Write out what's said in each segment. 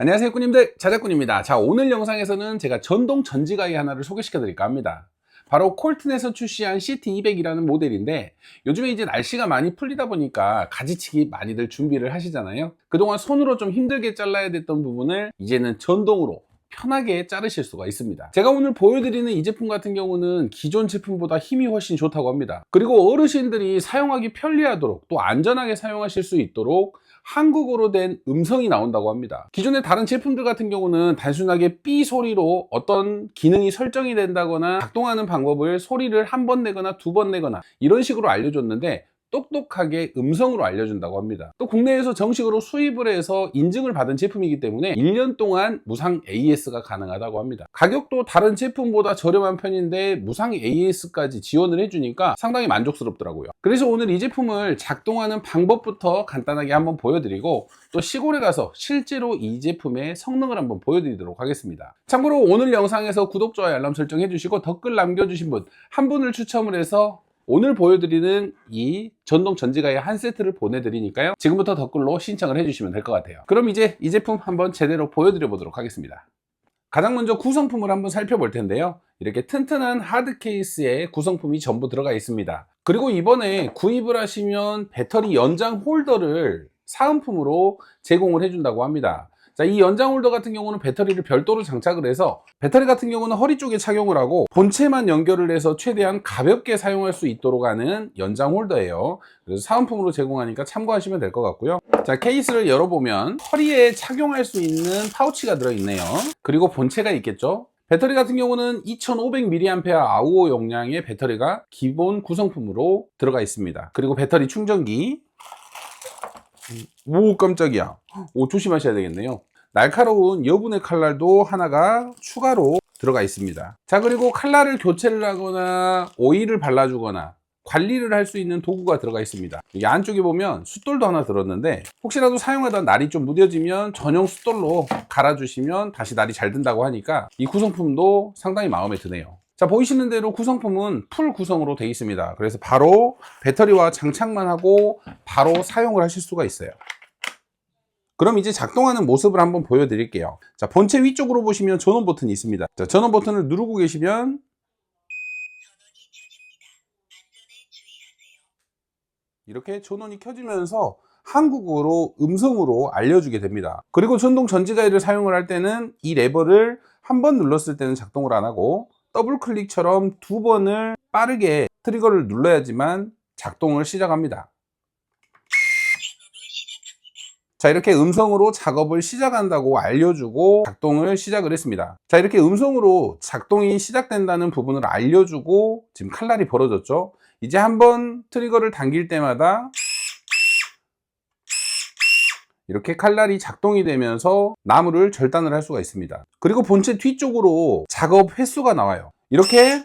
안녕하세요 꾸님들, 자작꾼입니다. 자, 오늘 영상에서는 제가 전동 전지가위 하나를 소개시켜 드릴까 합니다. 바로 콜튼에서 출시한 CT200이라는 모델인데, 요즘에 이제 날씨가 많이 풀리다 보니까 가지치기 많이들 준비를 하시잖아요. 그동안 손으로 좀 힘들게 잘라야 됐던 부분을 이제는 전동으로 편하게 자르실 수가 있습니다. 제가 오늘 보여드리는 이 제품 같은 경우는 기존 제품보다 힘이 훨씬 좋다고 합니다. 그리고 어르신들이 사용하기 편리하도록 또 안전하게 사용하실 수 있도록 한국어로 된 음성이 나온다고 합니다. 기존의 다른 제품들 같은 경우는 단순하게 삐 소리로 어떤 기능이 설정이 된다거나 작동하는 방법을 소리를 한 번 내거나 두 번 내거나 이런 식으로 알려줬는데, 똑똑하게 음성으로 알려준다고 합니다. 또 국내에서 정식으로 수입을 해서 인증을 받은 제품이기 때문에 1년 동안 무상 AS가 가능하다고 합니다. 가격도 다른 제품보다 저렴한 편인데 무상 AS까지 지원을 해주니까 상당히 만족스럽더라고요. 그래서 오늘 이 제품을 작동하는 방법부터 간단하게 한번 보여드리고, 또 시골에 가서 실제로 이 제품의 성능을 한번 보여드리도록 하겠습니다. 참고로 오늘 영상에서 구독, 좋아요, 알람 설정 해주시고 댓글 남겨주신 분 한 분을 추첨을 해서 오늘 보여드리는 이 전동 전지가위 한 세트를 보내드리니까요, 지금부터 댓글로 신청을 해주시면 될 것 같아요. 그럼 이제 이 제품 한번 제대로 보여드려 보도록 하겠습니다. 가장 먼저 구성품을 한번 살펴볼 텐데요, 이렇게 튼튼한 하드 케이스에 구성품이 전부 들어가 있습니다. 그리고 이번에 구입을 하시면 배터리 연장 홀더를 사은품으로 제공을 해준다고 합니다. 자, 이 연장 홀더 같은 경우는 배터리를 별도로 장착을 해서, 배터리 같은 경우는 허리 쪽에 착용을 하고 본체만 연결을 해서 최대한 가볍게 사용할 수 있도록 하는 연장 홀더예요. 그래서 사은품으로 제공하니까 참고하시면 될 것 같고요. 자, 케이스를 열어보면 허리에 착용할 수 있는 파우치가 들어있네요. 그리고 본체가 있겠죠. 배터리 같은 경우는 2500mAh 아우어 용량의 배터리가 기본 구성품으로 들어가 있습니다. 그리고 배터리 충전기, 오 깜짝이야, 오 조심하셔야 되겠네요. 날카로운 여분의 칼날도 하나가 추가로 들어가 있습니다. 자, 그리고 칼날을 교체를 하거나 오일을 발라주거나 관리를 할 수 있는 도구가 들어가 있습니다. 여기 안쪽에 보면 숫돌도 하나 들었는데, 혹시라도 사용하다 날이 좀 무뎌지면 전용 숫돌로 갈아주시면 다시 날이 잘 든다고 하니까 이 구성품도 상당히 마음에 드네요. 자, 보이시는 대로 구성품은 풀 구성으로 되어 있습니다. 그래서 바로 배터리와 장착만 하고 바로 사용을 하실 수가 있어요. 그럼 이제 작동하는 모습을 한번 보여드릴게요. 자, 본체 위쪽으로 보시면 전원 버튼이 있습니다. 자, 전원 버튼을 누르고 계시면 이렇게 전원이 켜지면서 한국어로 음성으로 알려주게 됩니다. 그리고 전동 전지가위를 사용을 할 때는 이 레버를 한 번 눌렀을 때는 작동을 안 하고, 더블 클릭처럼 두 번을 빠르게 트리거를 눌러야지만 작동을 시작합니다. 자, 이렇게 음성으로 작업을 시작한다고 알려주고 작동을 시작을 했습니다. 자, 이렇게 음성으로 작동이 시작된다는 부분을 알려주고 지금 칼날이 벌어졌죠. 이제 한번 트리거를 당길 때마다 이렇게 칼날이 작동이 되면서 나무를 절단을 할 수가 있습니다. 그리고 본체 뒤쪽으로 작업 횟수가 나와요. 이렇게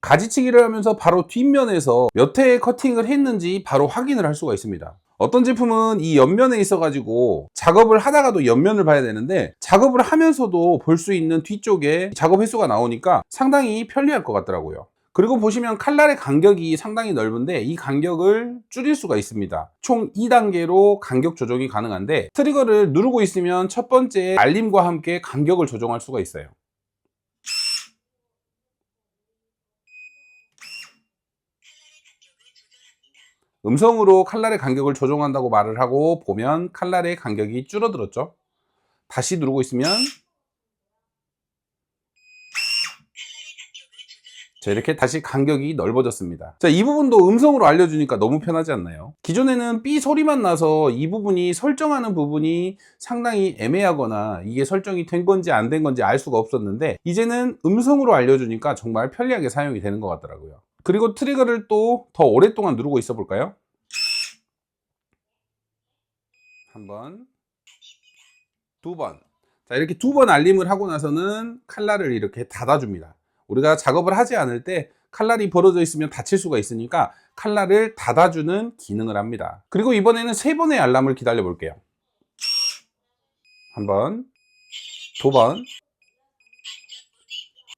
가지치기를 하면서 바로 뒷면에서 몇 회의 커팅을 했는지 바로 확인을 할 수가 있습니다. 어떤 제품은 이 옆면에 있어 가지고 작업을 하다가도 옆면을 봐야 되는데, 작업을 하면서도 볼 수 있는 뒤쪽에 작업 횟수가 나오니까 상당히 편리할 것 같더라고요. 그리고 보시면 칼날의 간격이 상당히 넓은데 이 간격을 줄일 수가 있습니다. 총 2단계로 간격 조정이 가능한데, 트리거를 누르고 있으면 첫 번째 알림과 함께 간격을 조정할 수가 있어요. 음성으로 칼날의 간격을 조정한다고 말을 하고 보면 칼날의 간격이 줄어들었죠. 다시 누르고 있으면 자, 이렇게 다시 간격이 넓어졌습니다. 자, 이 부분도 음성으로 알려주니까 너무 편하지 않나요? 기존에는 삐 소리만 나서 이 부분이 설정하는 부분이 상당히 애매하거나 이게 설정이 된 건지 안 된 건지 알 수가 없었는데, 이제는 음성으로 알려주니까 정말 편리하게 사용이 되는 것 같더라고요. 그리고 트리거를 또 더 오랫동안 누르고 있어 볼까요? 한 번, 두 번. 자, 이렇게 두 번 알림을 하고 나서는 칼날을 이렇게 닫아줍니다. 우리가 작업을 하지 않을 때 칼날이 벌어져 있으면 다칠 수가 있으니까 칼날을 닫아주는 기능을 합니다. 그리고 이번에는 세 번의 알람을 기다려 볼게요. 한 번, 두 번.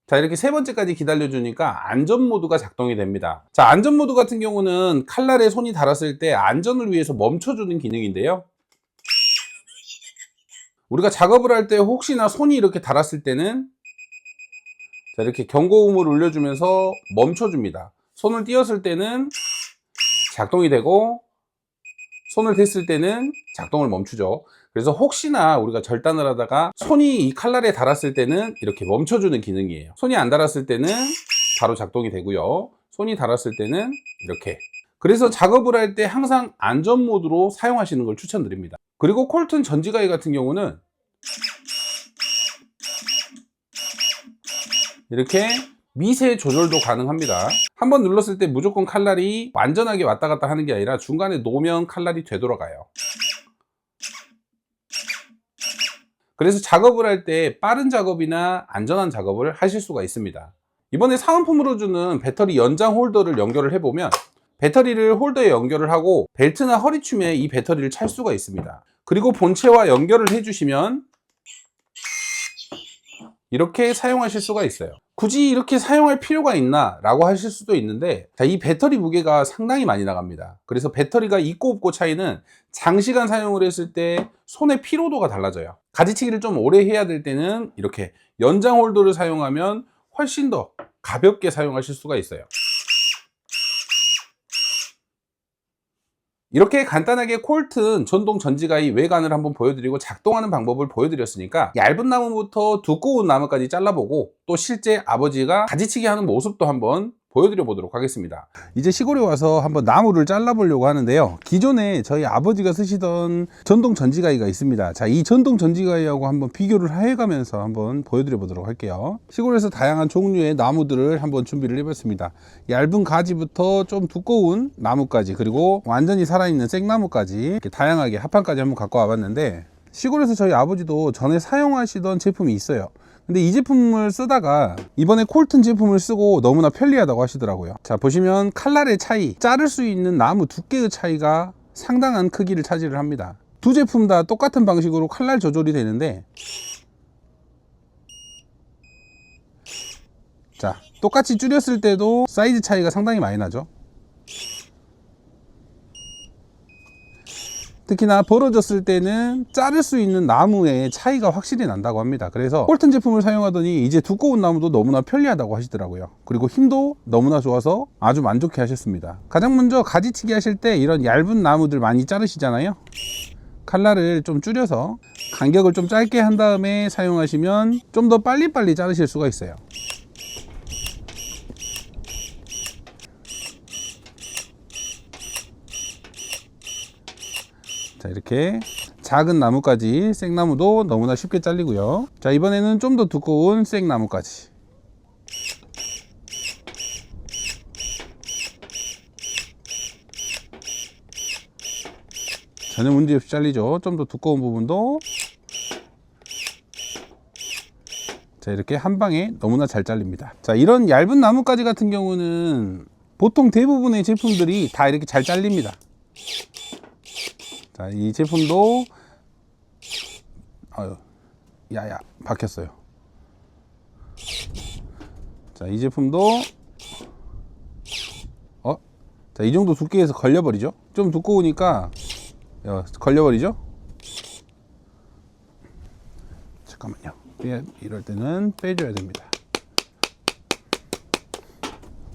자, 이렇게 세 번째까지 기다려주니까 안전 모드가 작동이 됩니다. 자, 안전 모드 같은 경우는 칼날에 손이 닿았을 때 안전을 위해서 멈춰주는 기능인데요. 우리가 작업을 할 때 혹시나 손이 이렇게 닳았을 때는 자, 이렇게 경고음을 울려주면서 멈춰줍니다. 손을 띄었을 때는 작동이 되고 손을 댔을 때는 작동을 멈추죠. 그래서 혹시나 우리가 절단을 하다가 손이 이 칼날에 닳았을 때는 이렇게 멈춰주는 기능이에요. 손이 안 닳았을 때는 바로 작동이 되고요. 손이 닳았을 때는 이렇게. 그래서 작업을 할 때 항상 안전 모드로 사용하시는 걸 추천드립니다. 그리고 콜튼 전지가위 같은 경우는 이렇게 미세 조절도 가능합니다. 한번 눌렀을 때 무조건 칼날이 완전하게 왔다 갔다 하는 게 아니라 중간에 놓으면 칼날이 되돌아가요. 그래서 작업을 할 때 빠른 작업이나 안전한 작업을 하실 수가 있습니다. 이번에 사은품으로 주는 배터리 연장 홀더를 연결을 해보면 배터리를 홀더에 연결을 하고 벨트나 허리춤에 이 배터리를 찰 수가 있습니다. 그리고 본체와 연결을 해주시면 이렇게 사용하실 수가 있어요. 굳이 이렇게 사용할 필요가 있나 라고 하실 수도 있는데, 자, 이 배터리 무게가 상당히 많이 나갑니다. 그래서 배터리가 있고 없고 차이는 장시간 사용을 했을 때 손의 피로도가 달라져요. 가지치기를 좀 오래 해야 될 때는 이렇게 연장 홀더를 사용하면 훨씬 더 가볍게 사용하실 수가 있어요. 이렇게 간단하게 콜튼 전동 전지가위 외관을 한번 보여드리고 작동하는 방법을 보여드렸으니까 얇은 나무부터 두꺼운 나무까지 잘라보고 또 실제 아버지가 가지치기 하는 모습도 한번 보여드려 보도록 하겠습니다. 이제 시골에 와서 한번 나무를 잘라 보려고 하는데요, 기존에 저희 아버지가 쓰시던 전동 전지가위가 있습니다. 자, 이 전동 전지가위하고 한번 비교를 해가면서 한번 보여드려 보도록 할게요. 시골에서 다양한 종류의 나무들을 한번 준비를 해봤습니다. 얇은 가지부터 좀 두꺼운 나무까지, 그리고 완전히 살아있는 생나무까지 이렇게 다양하게 합판까지 한번 갖고 와봤는데, 시골에서 저희 아버지도 전에 사용하시던 제품이 있어요. 근데 이 제품을 쓰다가 이번에 콜튼 제품을 쓰고 너무나 편리하다고 하시더라고요. 자, 보시면 칼날의 차이, 자를 수 있는 나무 두께의 차이가 상당한 크기를 차지를 합니다. 두 제품 다 똑같은 방식으로 칼날 조절이 되는데, 자, 똑같이 줄였을 때도 사이즈 차이가 상당히 많이 나죠. 특히나 벌어졌을 때는 자를 수 있는 나무의 차이가 확실히 난다고 합니다. 그래서 콜튼 제품을 사용하더니 이제 두꺼운 나무도 너무나 편리하다고 하시더라고요. 그리고 힘도 너무나 좋아서 아주 만족해 하셨습니다. 가장 먼저 가지치기 하실 때 이런 얇은 나무들 많이 자르시잖아요. 칼날을 좀 줄여서 간격을 좀 짧게 한 다음에 사용하시면 좀 더 빨리빨리 자르실 수가 있어요. 자, 이렇게 작은 나무까지, 생나무도 너무나 쉽게 잘리고요. 자, 이번에는 좀 더 두꺼운 생나무까지. 전혀 문제없이 잘리죠. 좀 더 두꺼운 부분도. 자, 이렇게 한 방에 너무나 잘 잘립니다. 자, 이런 얇은 나무까지 같은 경우는 보통 대부분의 제품들이 다 이렇게 잘 잘립니다. 자, 이 제품도 야야 박혔어요. 자, 이 제품도 자, 이 정도 두께에서 걸려버리죠. 좀 두꺼우니까 걸려버리죠. 잠깐만요. 이럴 때는 빼줘야 됩니다.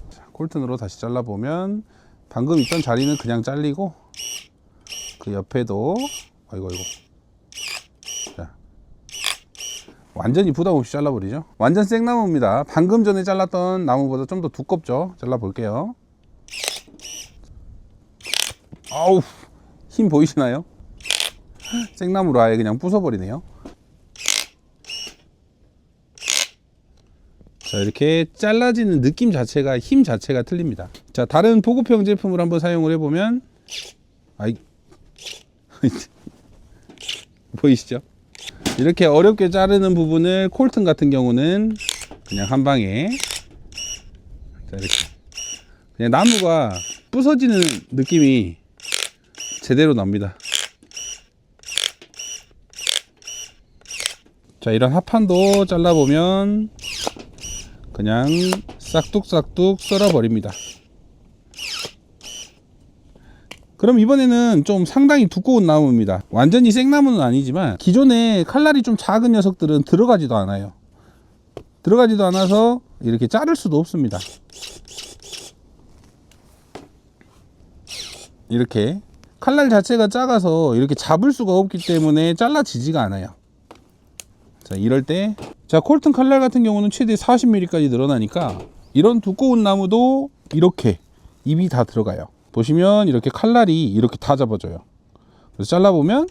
자, 콜튼으로 다시 잘라보면 방금 있던 자리는 그냥 잘리고, 그 옆에도 아이고 자, 완전히 부담 없이 잘라버리죠. 완전 생나무입니다. 방금 전에 잘랐던 나무보다 좀 더 두껍죠. 잘라 볼게요. 아우, 힘 보이시나요? 생나무로 아예 그냥 부숴버리네요. 자, 이렇게 잘라지는 느낌 자체가, 힘 자체가 틀립니다. 자, 다른 보급형 제품을 한번 사용을 해보면 보이시죠? 이렇게 어렵게 자르는 부분을 콜튼 같은 경우는 그냥 한 방에, 자, 이렇게 그냥 나무가 부서지는 느낌이 제대로 납니다. 자, 이런 합판도 잘라보면 그냥 싹둑싹둑 썰어 버립니다. 그럼 이번에는 좀 상당히 두꺼운 나무입니다. 완전히 생나무는 아니지만 기존에 칼날이 좀 작은 녀석들은 들어가지도 않아요. 들어가지도 않아서 이렇게 자를 수도 없습니다. 이렇게 칼날 자체가 작아서 이렇게 잡을 수가 없기 때문에 잘라지지가 않아요. 자, 이럴 때, 자, 콜튼 칼날 같은 경우는 최대 40mm까지 늘어나니까 이런 두꺼운 나무도 이렇게 입이 다 들어가요. 보시면 이렇게 칼날이 이렇게 다 잡아져요. 그래서 잘라보면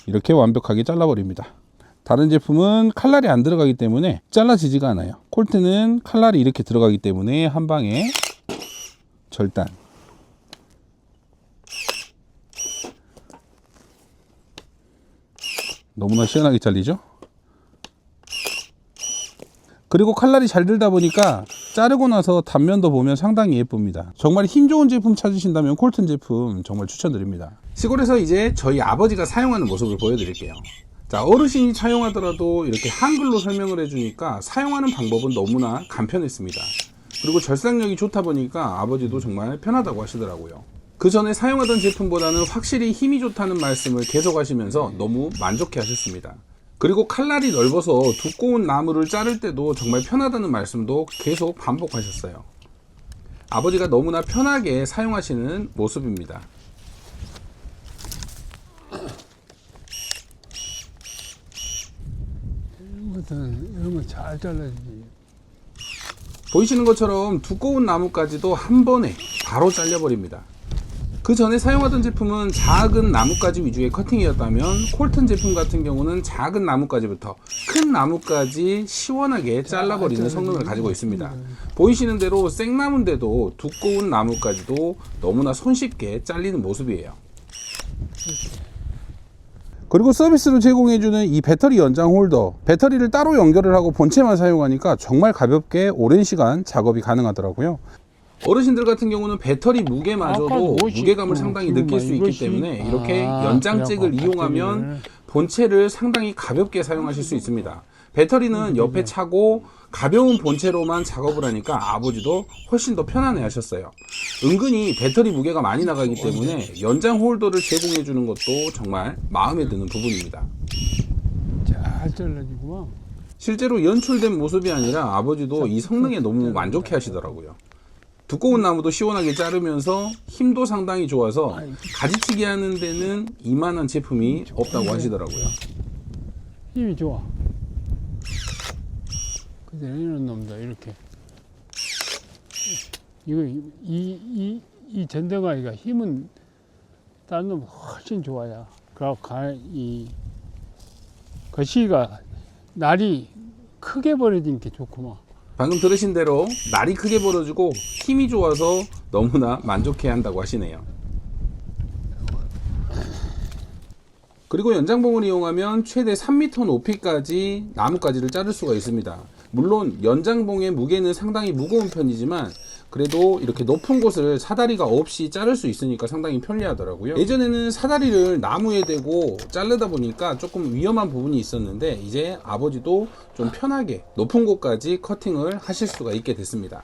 이렇게 완벽하게 잘라버립니다. 다른 제품은 칼날이 안 들어가기 때문에 잘라지지가 않아요. 콜트는 칼날이 이렇게 들어가기 때문에 한 방에 절단. 너무나 시원하게 잘리죠? 그리고 칼날이 잘 들다 보니까 자르고 나서 단면도 보면 상당히 예쁩니다. 정말 힘 좋은 제품 찾으신다면 콜튼 제품 정말 추천드립니다. 시골에서 이제 저희 아버지가 사용하는 모습을 보여드릴게요. 자, 어르신이 사용하더라도 이렇게 한글로 설명을 해주니까 사용하는 방법은 너무나 간편했습니다. 그리고 절삭력이 좋다 보니까 아버지도 정말 편하다고 하시더라고요. 그 전에 사용하던 제품보다는 확실히 힘이 좋다는 말씀을 계속 하시면서 너무 만족해 하셨습니다. 그리고 칼날이 넓어서 두꺼운 나무를 자를 때도 정말 편하다는 말씀도 계속 반복하셨어요. 아버지가 너무나 편하게 사용하시는 모습입니다. 이런 거 잘 잘라야지. 보이시는 것처럼 두꺼운 나무까지도 한 번에 바로 잘려버립니다. 그 전에 사용하던 제품은 작은 나무까지 위주의 커팅이었다면 콜튼 제품 같은 경우는 작은 나무까지부터 큰 나무까지 시원하게 잘라버리는 성능을 가지고 있습니다. 보이시는 대로 생나무인데도 두꺼운 나무까지도 너무나 손쉽게 잘리는 모습이에요. 그리고 서비스로 제공해주는 이 배터리 연장 홀더, 배터리를 따로 연결을 하고 본체만 사용하니까 정말 가볍게 오랜 시간 작업이 가능하더라고요. 어르신들 같은 경우는 배터리 무게마저도 무게감을 상당히 느낄 수 있기 때문에 이렇게 연장잭을 이용하면 본체를 상당히 가볍게 사용하실 수 있습니다. 배터리는 옆에 차고 가벼운 본체로만 작업을 하니까 아버지도 훨씬 더 편안해 하셨어요. 은근히 배터리 무게가 많이 나가기 때문에 연장 홀더를 제공해 주는 것도 정말 마음에 드는 부분입니다. 잘 잘라지구만. 실제로 연출된 모습이 아니라 아버지도 이 성능에 너무 만족해 하시더라고요. 두꺼운 나무도 시원하게 자르면서 힘도 상당히 좋아서 가지치기 하는 데는 이만한 제품이 없다고 하시더라고요. 힘이 좋아. 근데 이런 놈다 이렇게. 이거 이 전대가이가 힘은 다른 놈 훨씬 좋아요. 그리고 이 거시기가 날이 크게 벌어진 게 좋구만. 방금 들으신 대로 날이 크게 벌어지고 힘이 좋아서 너무나 만족해 한다고 하시네요. 그리고 연장봉을 이용하면 최대 3m 높이까지 나무가지를 자를 수가 있습니다. 물론 연장봉의 무게는 상당히 무거운 편이지만 그래도 이렇게 높은 곳을 사다리가 없이 자를 수 있으니까 상당히 편리하더라고요. 예전에는 사다리를 나무에 대고 자르다 보니까 조금 위험한 부분이 있었는데 이제 아버지도 좀 편하게 높은 곳까지 커팅을 하실 수가 있게 됐습니다.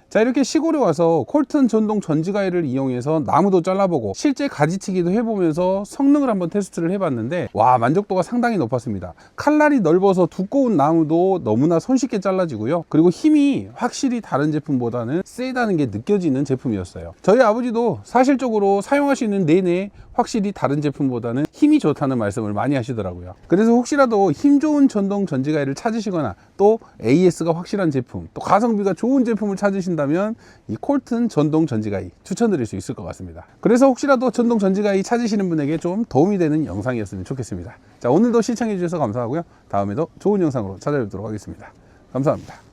자, 이렇게 시골에 와서 콜튼 전동 전지가위를 이용해서 나무도 잘라보고 실제 가지치기도 해보면서 성능을 한번 테스트를 해봤는데 와, 만족도가 상당히 높았습니다. 칼날이 넓어서 두꺼운 나무도 너무나 손쉽게 잘라지고요. 그리고 힘이 확실히 다른 제품보다는 세다는 게 느껴지는 제품이었어요. 저희 아버지도 사실적으로 사용하시는 내내 확실히 다른 제품보다는 힘이 좋다는 말씀을 많이 하시더라고요. 그래서 혹시라도 힘 좋은 전동 전지가위를 찾으시거나 또 AS가 확실한 제품, 또 가성비가 좋은 제품을 찾으신다면 이 콜튼 전동 전지가위 추천드릴 수 있을 것 같습니다. 그래서 혹시라도 전동 전지가위 찾으시는 분에게 좀 도움이 되는 영상이었으면 좋겠습니다. 자, 오늘도 시청해 주셔서 감사하고요. 다음에도 좋은 영상으로 찾아뵙도록 하겠습니다. 감사합니다.